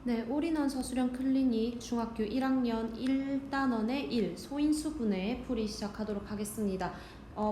네, 올인원 서술형 클리닉 중학교 1학년 1단원의 1 소인수분해 풀이 시작하도록 하겠습니다.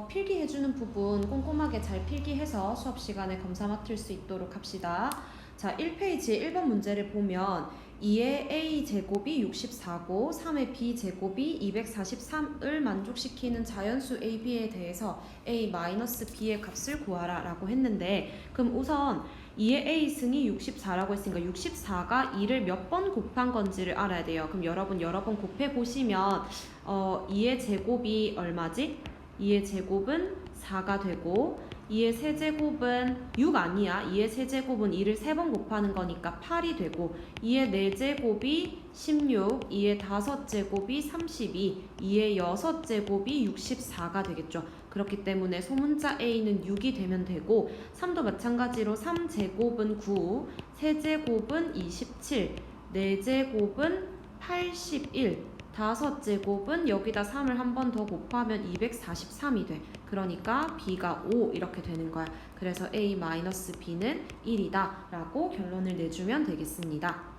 필기해주는 부분 꼼꼼하게 잘 필기해서 수업 시간에 검사 맡을 수 있도록 합시다. 자, 1페이지 1번 문제를 보면 2의 a제곱이 64고 3의 b제곱이 243을 만족시키는 자연수 ab에 대해서 a-b의 값을 구하라 라고 했는데, 그럼 우선 2의 a 승이 64라고 했으니까 64가 2를 몇 번 곱한 건지를 알아야 돼요. 그럼 여러분 여러 번 곱해 보시면 2의 제곱이 얼마지? 2의 제곱은 4가 되고 2의 세제곱은 6 아니야. 2의 세제곱은 2를 3번 곱하는 거니까 8이 되고 2의 4제곱이 16, 2의 5제곱이 32, 2의 6제곱이 64가 되겠죠. 그렇기 때문에 소문자 A는 6이 되면 되고 3도 마찬가지로 3제곱은 9, 세제곱은 27, 4제곱은 81, 5제곱은 여기다 3을 한 번 더 곱하면 243이 돼. 그러니까 B가 5 이렇게 되는 거야. 그래서 A-B는 1이다 라고 결론을 내주면 되겠습니다.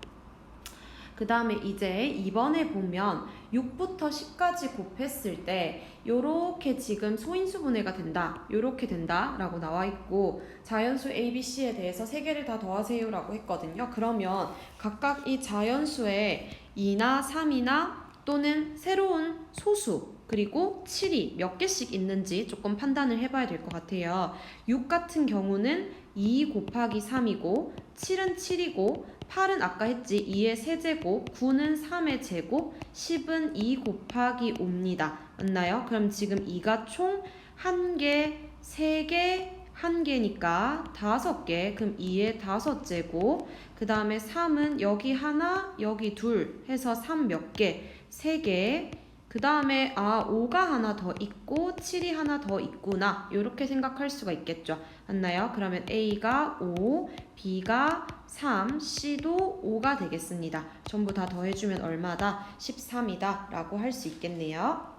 그 다음에 이제 2번에 보면 6부터 10까지 곱했을 때 요렇게 지금 소인수분해가 된다, 요렇게 된다 라고 나와 있고 자연수 ABC에 대해서 3개를 다 더하세요 라고 했거든요. 그러면 각각 이 자연수에 2나 3이나 또는 새로운 소수 그리고 7이 몇 개씩 있는지 조금 판단을 해봐야 될 것 같아요. 6 같은 경우는 2 곱하기 3이고 7은 7이고 8은 아까 했지 2의 세제곱, 9는 3의 제곱, 10은 2 곱하기 5입니다. 맞나요? 그럼 지금 2가 총 1개, 3개, 1개니까 5개. 그럼 2의 5제곱, 그 다음에 3은 여기 하나, 여기 둘 해서 3 몇 개? 3개. 그 다음에 5가 하나 더 있고 7이 하나 더 있구나 이렇게 생각할 수가 있겠죠. 맞나요? 그러면 A가 5, B가 3, C도 5가 되겠습니다. 전부 다 더해주면 얼마다? 13이다 라고 할 수 있겠네요.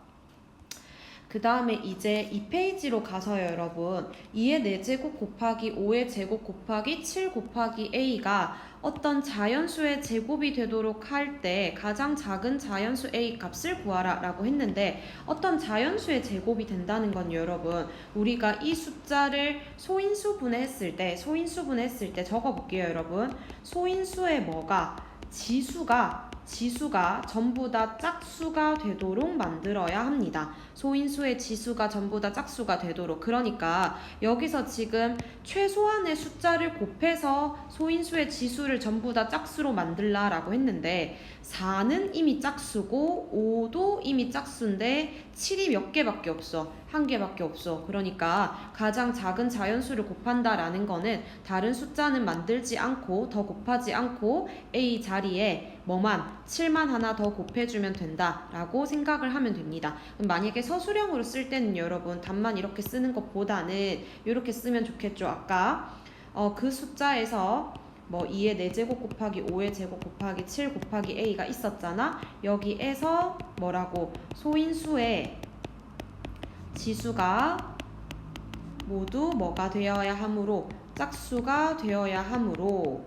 그 다음에 이제 2페이지로 가서요 여러분, 2의 4제곱 곱하기 5의 제곱 곱하기 7 곱하기 A가 어떤 자연수의 제곱이 되도록 할 때 가장 작은 자연수 A 값을 구하라 라고 했는데, 어떤 자연수의 제곱이 된다는 건 여러분, 우리가 이 숫자를 소인수분해했을 때 적어볼게요 여러분. 소인수의 뭐가? 지수가 전부 다 짝수가 되도록 만들어야 합니다. 소인수의 지수가 전부 다 짝수가 되도록. 그러니까 여기서 지금 최소한의 숫자를 곱해서 소인수의 지수를 전부 다 짝수로 만들라 라고 했는데 4는 이미 짝수고 5도 이미 짝수인데 7이 몇 개밖에 없어. 1개밖에 없어. 그러니까 가장 작은 자연수를 곱한다라는 거는 다른 숫자는 만들지 않고 더 곱하지 않고 A 자리에 뭐만 7만 하나 더 곱해주면 된다라고 생각을 하면 됩니다. 만약에 서술형으로 쓸 때는 여러분 답만 이렇게 쓰는 것보다는 이렇게 쓰면 좋겠죠. 아까 그 숫자에서 뭐 2의 4제곱 곱하기 5의 제곱 곱하기 7 곱하기 A가 있었잖아. 여기에서 뭐라고? 소인수의 지수가 모두 뭐가 되어야 하므로? 짝수가 되어야 하므로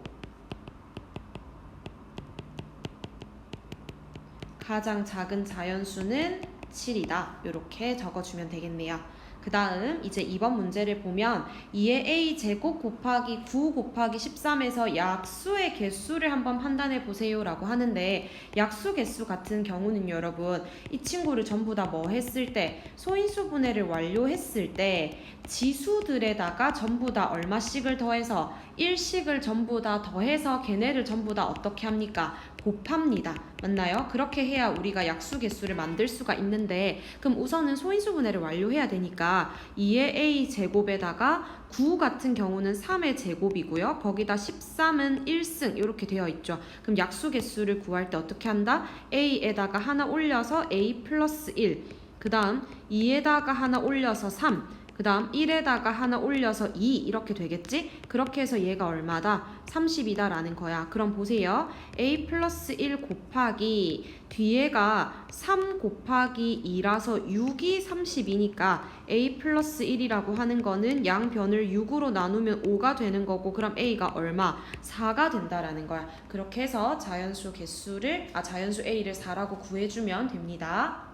가장 작은 자연수는 7이다. 이렇게 적어주면 되겠네요. 그 다음 이제 2번 문제를 보면 2의 a제곱 곱하기 9 곱하기 13에서 약수의 개수를 한번 판단해 보세요 라고 하는데, 약수 개수 같은 경우는 여러분 이 친구를 전부 다 뭐 했을 때, 소인수 분해를 완료했을 때 지수들에다가 전부 다 얼마씩을 더해서 1씩을 전부 다 더해서 걔네를 전부 다 어떻게 합니까? 곱합니다. 맞나요? 그렇게 해야 우리가 약수 개수를 만들 수가 있는데, 그럼 우선은 소인수 분해를 완료해야 되니까 2의 a 제곱에다가 9 같은 경우는 3의 제곱이고요. 거기다 13은 1승 이렇게 되어 있죠. 그럼 약수 개수를 구할 때 어떻게 한다? a에다가 하나 올려서 a 플러스 1, 그 다음 2에다가 하나 올려서 3, 그 다음 1에다가 하나 올려서 2 이렇게 되겠지? 그렇게 해서 얘가 얼마다? 30이다 라는 거야. 그럼 보세요. a 플러스 1 곱하기 뒤에가 3 곱하기 2라서 6이 30이니까 a 플러스 1이라고 하는 거는 양변을 6으로 나누면 5가 되는 거고, 그럼 a가 얼마? 4가 된다라는 거야. 그렇게 해서 자연수 a를 4라고 구해주면 됩니다.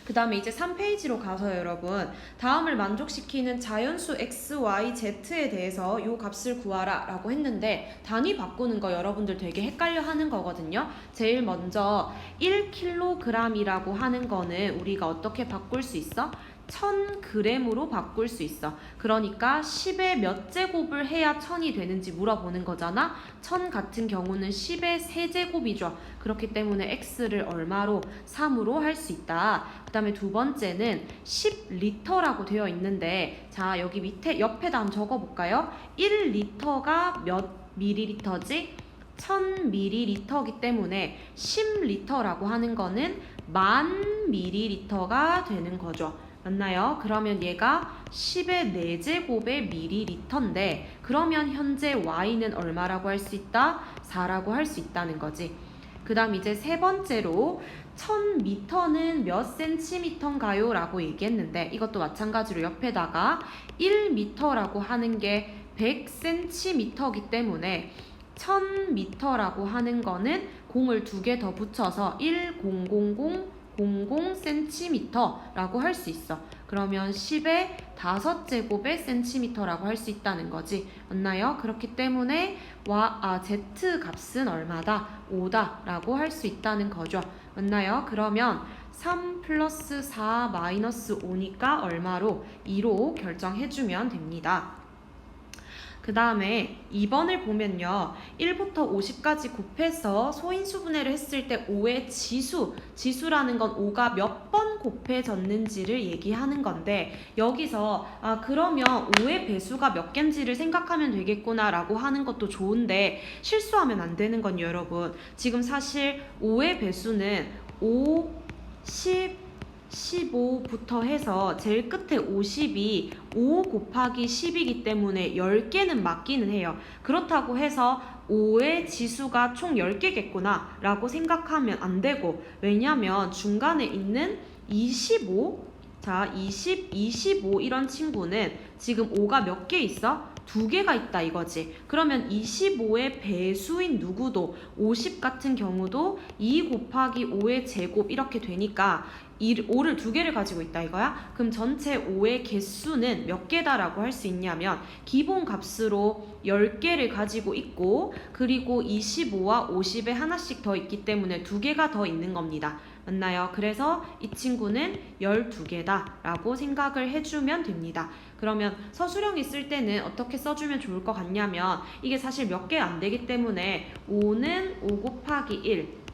그 다음에 이제 3페이지로 가서 여러분, 다음을 만족시키는 자연수 x, y, z에 대해서 요 값을 구하라 라고 했는데, 단위 바꾸는 거 여러분들 되게 헷갈려 하는 거거든요. 제일 먼저 1kg이라고 하는 거는 우리가 어떻게 바꿀 수 있어? 1000g으로 바꿀 수 있어. 그러니까 10의 몇 제곱을 해야 1000이 되는지 물어보는 거잖아. 1000 같은 경우는 10의 세제곱이죠. 그렇기 때문에 x를 얼마로? 3으로 할 수 있다. 그 다음에 두 번째는 10리터라고 되어 있는데, 자 여기 밑에 옆에다 한번 적어볼까요? 1리터가 몇 미리리터지? 1000ml이기 때문에 10리터라고 하는 거는 10,000ml가 되는 거죠. 맞나요? 그러면 얘가 10의 4제곱의 ml인데, 그러면 현재 y는 얼마라고 할 수 있다? 4라고 할 수 있다는 거지. 그 다음 이제 세 번째로 1000m는 몇 cm인가요? 라고 얘기했는데, 이것도 마찬가지로 옆에다가 1m라고 하는 게 100cm이기 때문에 1000m라고 하는 거는 공을 2개 더 붙여서 10cm라고 할 수 있어. 그러면 10의 5제곱의 cm라고 할 수 있다는 거지. 맞나요? 그렇기 때문에 z 값은 얼마다? 5다 라고 할 수 있다는 거죠. 맞나요? 그러면 3 플러스 4 마이너스 5니까 얼마로? 2로 결정해주면 됩니다. 그 다음에 2번을 보면요, 1부터 50까지 곱해서 소인수분해를 했을 때 5의 지수라는 건 5가 몇 번 곱해졌는지를 얘기하는 건데, 여기서 그러면 5의 배수가 몇 개인지를 생각하면 되겠구나 라고 하는 것도 좋은데, 실수하면 안 되는 건 여러분, 지금 사실 5의 배수는 5, 10, 15부터 해서 제일 끝에 50이 5 곱하기 10이기 때문에 10개는 맞기는 해요. 그렇다고 해서 5의 지수가 총 10개겠구나 라고 생각하면 안 되고, 왜냐면 중간에 있는 25, 자 20, 25 이런 친구는 지금 5가 몇 개 있어? 2개가 있다 이거지. 그러면 25의 배수인 누구도 50 같은 경우도 2 곱하기 5의 제곱 이렇게 되니까 5를 2개를 가지고 있다 이거야? 그럼 전체 5의 개수는 몇 개다라고 할 수 있냐면, 기본 값으로 10개를 가지고 있고, 그리고 25와 50에 하나씩 더 있기 때문에 2개가 더 있는 겁니다. 맞나요? 그래서 이 친구는 12개다 라고 생각을 해주면 됩니다. 그러면 서술형이 쓸 때는 어떻게 써주면 좋을 것 같냐면, 이게 사실 몇 개 안 되기 때문에 5는 5 곱하기 1,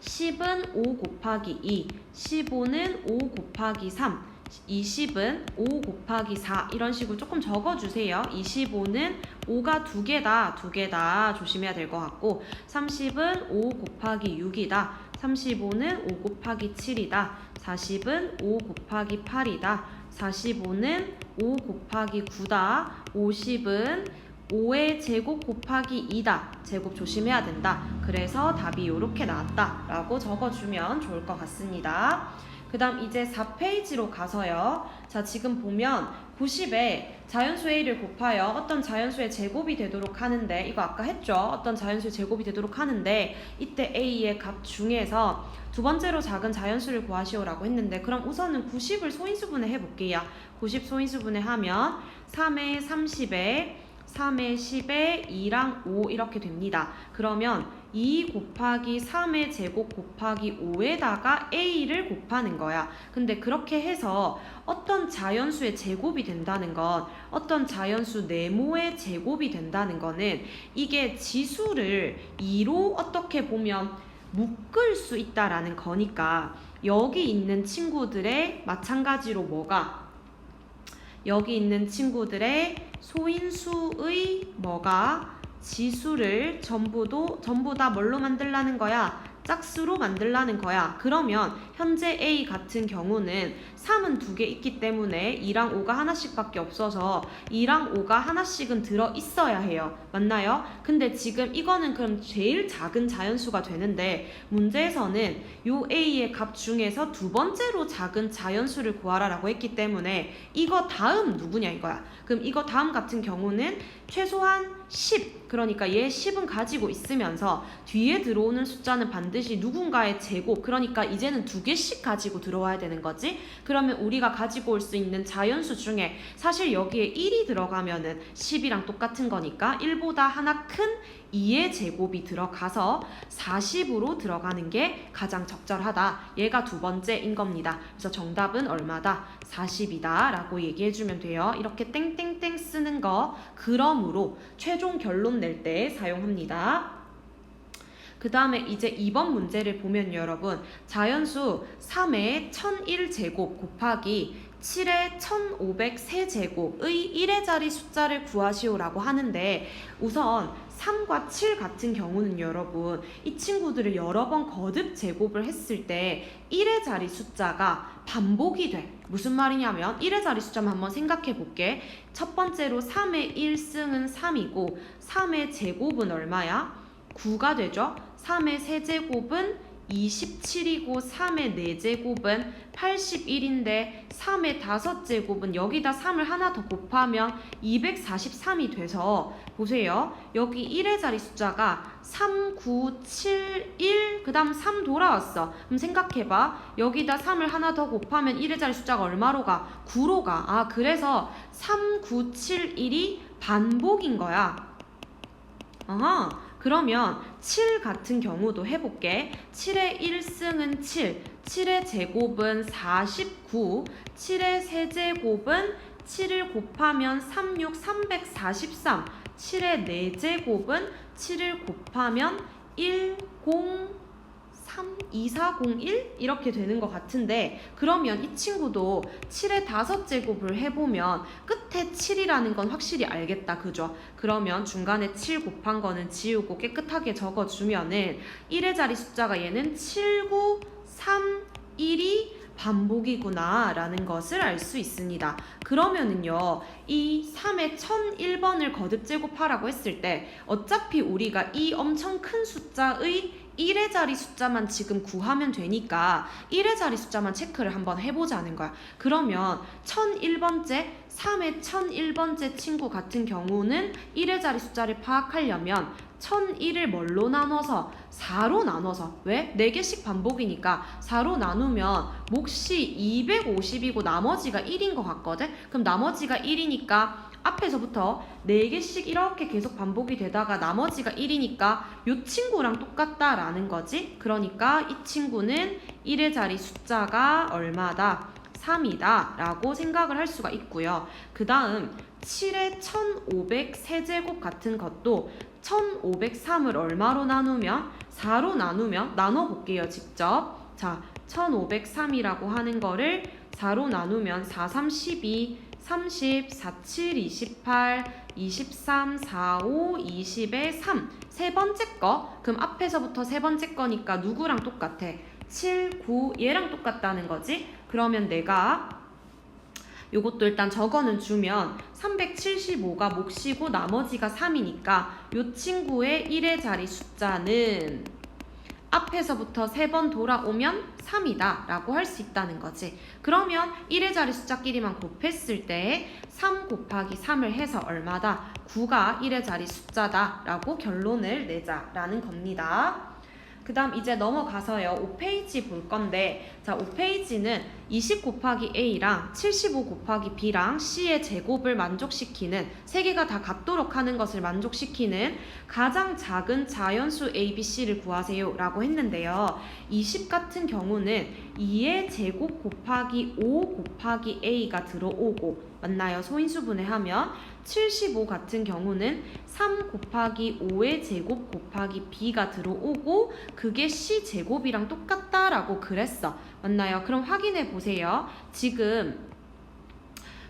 10은 5 곱하기 2, 15는 5 곱하기 3, 20은 5 곱하기 4 이런 식으로 조금 적어주세요. 25는 5가 2개다 조심해야 될 것 같고, 30은 5 곱하기 6이다, 35는 5 곱하기 7이다, 40은 5 곱하기 8이다, 45는 5 곱하기 9다, 50은 5의 제곱 곱하기 2다. 제곱 조심해야 된다. 그래서 답이 이렇게 나왔다 라고 적어주면 좋을 것 같습니다. 그 다음 이제 4페이지로 가서요. 자, 지금 보면 90에 자연수 a를 곱하여 어떤 자연수의 제곱이 되도록 하는데, 이거 아까 했죠? 어떤 자연수의 제곱이 되도록 하는데, 이때 a의 값 중에서 두 번째로 작은 자연수를 구하시오라고 했는데, 그럼 우선은 90을 소인수분해 해볼게요. 90 소인수분해 하면 3의 30에 3의 10에 2랑 5 이렇게 됩니다. 그러면 2 곱하기 3의 제곱 곱하기 5에다가 a를 곱하는 거야. 근데 그렇게 해서 어떤 자연수의 제곱이 된다는 건, 어떤 자연수 네모의 제곱이 된다는 거는, 이게 지수를 2로 어떻게 보면 묶을 수 있다라는 거니까, 여기 있는 친구들의 마찬가지로 여기 있는 친구들의 소인수의 지수를 전부 다 뭘로 만들라는 거야? 짝수로 만들라는 거야. 그러면 현재 A 같은 경우는 3은 2개 있기 때문에 2랑 5가 하나씩밖에 없어서 2랑 5가 하나씩은 들어있어야 해요. 맞나요? 근데 지금 이거는 그럼 제일 작은 자연수가 되는데 문제에서는 요 A의 값 중에서 두 번째로 작은 자연수를 구하라라고 했기 때문에 이거 다음 누구냐 이거야. 그럼 이거 다음 같은 경우는 최소한 10, 그러니까 얘 10은 가지고 있으면서 뒤에 들어오는 숫자는 반드시 누군가의 제곱, 그러니까 이제는 2개씩 가지고 들어와야 되는 거지. 그러면 우리가 가지고 올 수 있는 자연수 중에 사실 여기에 1이 들어가면은 10이랑 똑같은 거니까 1보다 하나 큰 2의 제곱이 들어가서 40으로 들어가는 게 가장 적절하다. 얘가 두 번째인 겁니다. 그래서 정답은 얼마다? 40이다 라고 얘기해주면 돼요. 이렇게 땡땡땡 쓰는 거 그러므로 최종 결론 낼 때 사용합니다. 그 다음에 이제 2번 문제를 보면 여러분 자연수 3의 1001제곱 곱하기 7의 1503제곱의 1의 자리 숫자를 구하시오라고 하는데 우선 3과 7 같은 경우는 여러분 이 친구들을 여러 번 거듭 제곱을 했을 때 1의 자리 숫자가 반복이 돼. 무슨 말이냐면 1의 자리 숫자만 한번 생각해 볼게. 첫 번째로 3의 1승은 3이고 3의 제곱은 얼마야? 9가 되죠. 3의 세제곱은 27이고 3의 4제곱은 81인데 3의 5제곱은 여기다 3을 하나 더 곱하면 243이 돼서 보세요. 여기 1의 자리 숫자가 3, 9, 7, 1, 그 다음 3 돌아왔어. 그럼 생각해봐. 여기다 3을 하나 더 곱하면 1의 자리 숫자가 얼마로 가? 9로 가. 아, 그래서 3, 9, 7, 1이 반복인 거야. 어허. 그러면 7 같은 경우도 해볼게. 7의 1승은 7, 7의 제곱은 49, 7의 세제곱은 7을 곱하면 36, 343, 7의 4제곱은 7을 곱하면 1, 0, 3, 2, 4, 0, 1 이렇게 되는 것 같은데 그러면 이 친구도 7의 5제곱을 해보면 끝에 7이라는 건 확실히 알겠다. 그죠? 그러면 중간에 7 곱한 거는 지우고 깨끗하게 적어주면은 1의 자리 숫자가 얘는 7, 9, 3, 1이 반복이구나 라는 것을 알 수 있습니다. 그러면은요 이 3의 1001번을 거듭 제곱하라고 했을 때 어차피 우리가 이 엄청 큰 숫자의 1의 자리 숫자만 지금 구하면 되니까 1의 자리 숫자만 체크를 한번 해보자는 거야. 그러면 1001번째 3의 1001번째 친구 같은 경우는 1의 자리 숫자를 파악하려면 1001을 뭘로 나눠서? 4로 나눠서. 왜? 4개씩 반복이니까 4로 나누면 몫이 250이고 나머지가 1인 것 같거든? 그럼 나머지가 1이니까 앞에서부터 4개씩 이렇게 계속 반복이 되다가 나머지가 1이니까 이 친구랑 똑같다라는 거지. 그러니까 이 친구는 1의 자리 숫자가 얼마다? 3이다 라고 생각을 할 수가 있고요. 그 다음 7의 1500세제곱 같은 것도 1503을 얼마로 나누면? 4로 나누면 나눠볼게요. 직접. 자, 1503이라고 하는 거를 4로 나누면 4, 3, 12 30, 4, 7, 28, 23, 4, 5, 20에 3. 세 번째 거. 그럼 앞에서부터 세 번째 거니까 누구랑 똑같아? 7, 9, 얘랑 똑같다는 거지? 그러면 내가 요것도 일단 적어는 주면 375가 몫이고 나머지가 3이니까 요 친구의 1의 자리 숫자는 앞에서부터 3번 돌아오면 3이다 라고 할 수 있다는 거지. 그러면 1의 자리 숫자끼리만 곱했을 때 3 곱하기 3을 해서 얼마다? 9가 1의 자리 숫자다 라고 결론을 내자 라는 겁니다. 그 다음 이제 넘어가서요 5페이지 볼 건데 자 5페이지는 20 곱하기 A랑 75 곱하기 B랑 C의 제곱을 만족시키는 세 개가 다 같도록 하는 것을 만족시키는 가장 작은 자연수 A, B, C를 구하세요 라고 했는데요 20 같은 경우는 2의 제곱 곱하기 5 곱하기 A가 들어오고 맞나요? 소인수분해하면 75 같은 경우는 3 곱하기 5의 제곱 곱하기 B가 들어오고 그게 C 제곱이랑 똑같다라고 그랬어. 맞나요? 그럼 확인해 보세요. 지금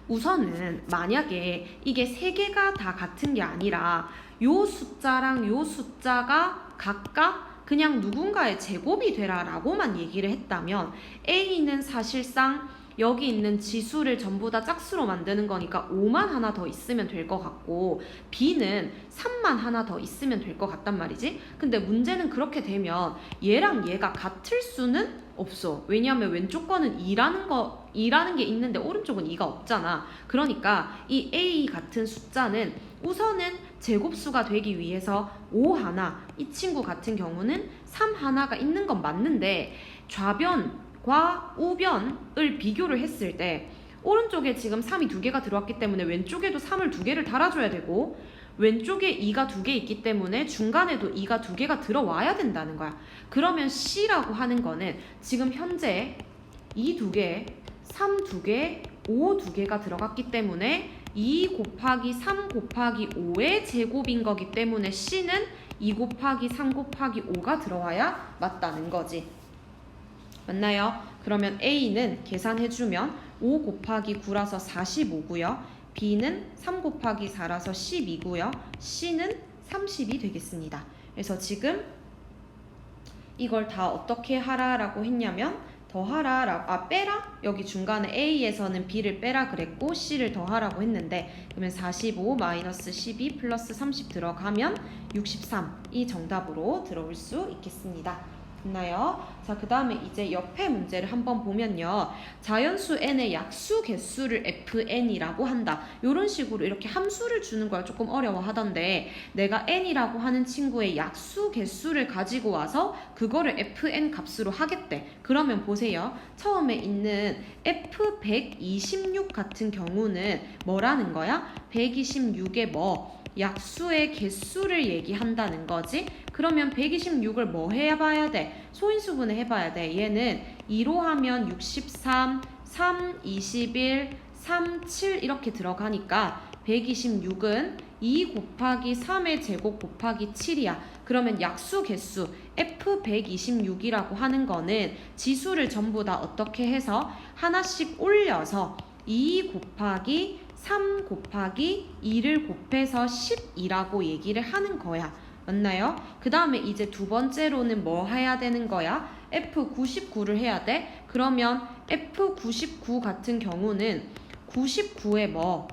우선은 만약에 이게 세 개가 다 같은 게 아니라 요 숫자랑 요 숫자가 각각 그냥 누군가의 제곱이 되라 라고만 얘기를 했다면 A는 사실상 여기 있는 지수를 전부 다 짝수로 만드는 거니까 5만 하나 더 있으면 될 것 같고 B는 3만 하나 더 있으면 될 것 같단 말이지. 근데 문제는 그렇게 되면 얘랑 얘가 같을 수는 없어. 왜냐하면 왼쪽 거는 2라는 게 있는데 오른쪽은 2가 없잖아. 그러니까 이 A 같은 숫자는 우선은 제곱수가 되기 위해서 5 하나, 이 친구 같은 경우는 3 하나가 있는 건 맞는데 좌변과 우변을 비교를 했을 때 오른쪽에 지금 3이 2개가 들어왔기 때문에 왼쪽에도 3을 2개를 달아줘야 되고 왼쪽에 2가 2개 있기 때문에 중간에도 2가 2개가 들어와야 된다는 거야. 그러면 C라고 하는 거는 지금 현재 2 2개, 3 2개, 5 2개가 들어갔기 때문에 2 곱하기 3 곱하기 5의 제곱인 거기 때문에 C는 2 곱하기 3 곱하기 5가 들어와야 맞다는 거지. 맞나요? 그러면 A는 계산해주면 5 곱하기 9라서 45고요. B는 3 곱하기 4라서 12고요. C는 30이 되겠습니다. 그래서 지금 이걸 다 어떻게 하라라고 했냐면 더하라, 빼라? 여기 중간에 A에서는 B를 빼라 그랬고 C를 더하라고 했는데 그러면 45 마이너스 12 플러스 30 들어가면 63이 정답으로 들어올 수 있겠습니다. 됐나요? 자, 그 다음에 이제 옆에 문제를 한번 보면요. 자연수 n의 약수 개수를 fn이라고 한다. 이런 식으로 이렇게 함수를 주는 걸 조금 어려워하던데 내가 n이라고 하는 친구의 약수 개수를 가지고 와서 그거를 fn 값으로 하겠대. 그러면 보세요. 처음에 있는 f126 같은 경우는 뭐라는 거야? 126의 약수의 개수를 얘기한다는 거지. 그러면 126을 뭐 해봐야 돼? 소인수분해 해봐야 돼. 얘는 2로 하면 63, 3, 21, 3, 7 이렇게 들어가니까 126은 2 곱하기 3의 제곱 곱하기 7이야. 그러면 약수 개수 F126이라고 하는 거는 지수를 전부 다 어떻게 해서 하나씩 올려서 2 곱하기 3 곱하기 2를 곱해서 12라고 얘기를 하는 거야. 맞나요? 그 다음에 이제 두 번째로는 뭐 해야 되는 거야? F99를 해야 돼? 그러면 F99 같은 경우는 99의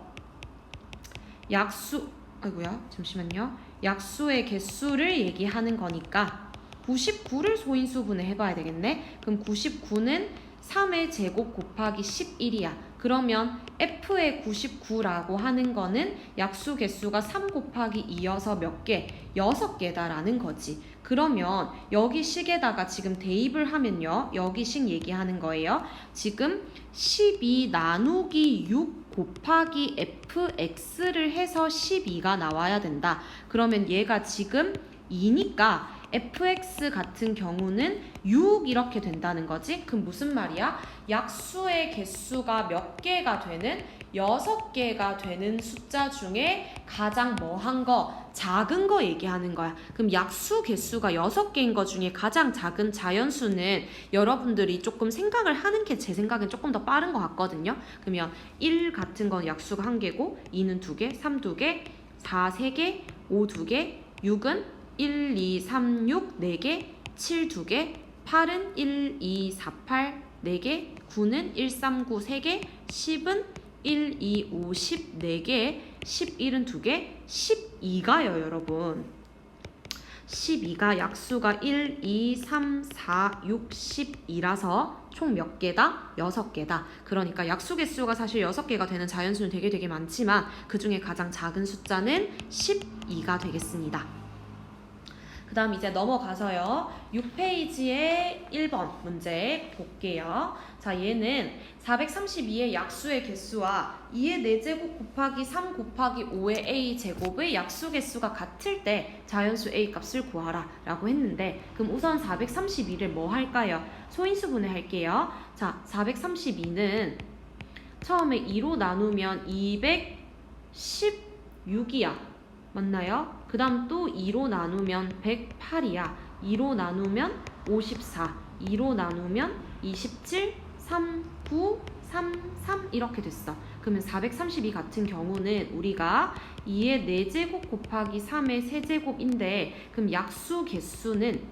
약수의 개수를 얘기하는 거니까 99를 소인수분해 해봐야 되겠네? 그럼 99는 3의 제곱 곱하기 11이야. 그러면 F의 99라고 하는 거는 약수 개수가 3 곱하기 2여서 몇 개? 6개다 라는 거지. 그러면 여기 식에다가 지금 대입을 하면요. 여기 식 얘기하는 거예요. 지금 12 나누기 6 곱하기 fx를 해서 12가 나와야 된다. 그러면 얘가 지금 2니까 fx 같은 경우는 6 이렇게 된다는 거지. 그럼 무슨 말이야? 약수의 개수가 몇 개가 되는? 6개가 되는 숫자 중에 가장 뭐한 거? 작은 거 얘기하는 거야. 그럼 약수 개수가 6개인 거 중에 가장 작은 자연수는 여러분들이 조금 생각을 하는 게 제 생각엔 조금 더 빠른 것 같거든요. 그러면 1 같은 건 약수가 1개고 2는 2개, 3 2개, 4 3개, 5 2개, 6은 1, 2, 3, 6, 4개, 7, 2개, 8은 1, 2, 4, 8, 4개, 9는 1, 3, 9, 3개, 10은 1, 2, 5, 10, 4개, 11은 2개, 12가요, 여러분. 12가 약수가 1, 2, 3, 4, 6, 12라서 총 몇 개다? 6개다. 그러니까 약수 개수가 사실 6개가 되는 자연수는 되게 많지만 그 중에 가장 작은 숫자는 12가 되겠습니다. 그 다음 이제 넘어가서요. 6페이지의 1번 문제 볼게요. 자, 얘는 432의 약수의 개수와 2의 4제곱 곱하기 3 곱하기 5의 a제곱의 약수 개수가 같을 때 자연수 a 값을 구하라 라고 했는데 그럼 우선 432를 뭐 할까요? 소인수분해 할게요. 자, 432는 처음에 2로 나누면 216이야. 맞나요? 그 다음 또 2로 나누면 108이야. 2로 나누면 54, 2로 나누면 27, 3, 9, 3, 3 이렇게 됐어. 그러면 432 같은 경우는 우리가 2의 4제곱 곱하기 3의 세제곱인데 그럼 약수 개수는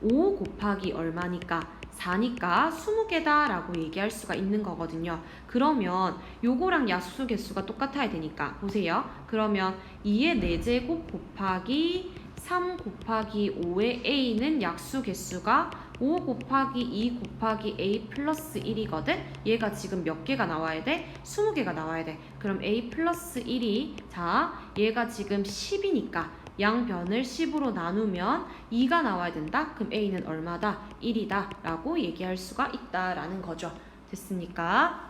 5 곱하기 얼마니까 4니까 20개다 라고 얘기할 수가 있는 거거든요. 그러면 요거랑 약수 개수가 똑같아야 되니까 보세요. 그러면 2의 4제곱 곱하기 3 곱하기 5의 a는 약수 개수가 5 곱하기 2 곱하기 a 플러스 1이거든. 얘가 지금 몇 개가 나와야 돼? 20개가 나와야 돼. 그럼 a 플러스 1이 자 얘가 지금 10이니까 양변을 10으로 나누면 2가 나와야 된다. 그럼 a는 얼마다? 1이다 라고 얘기할 수가 있다라는 거죠. 됐습니까?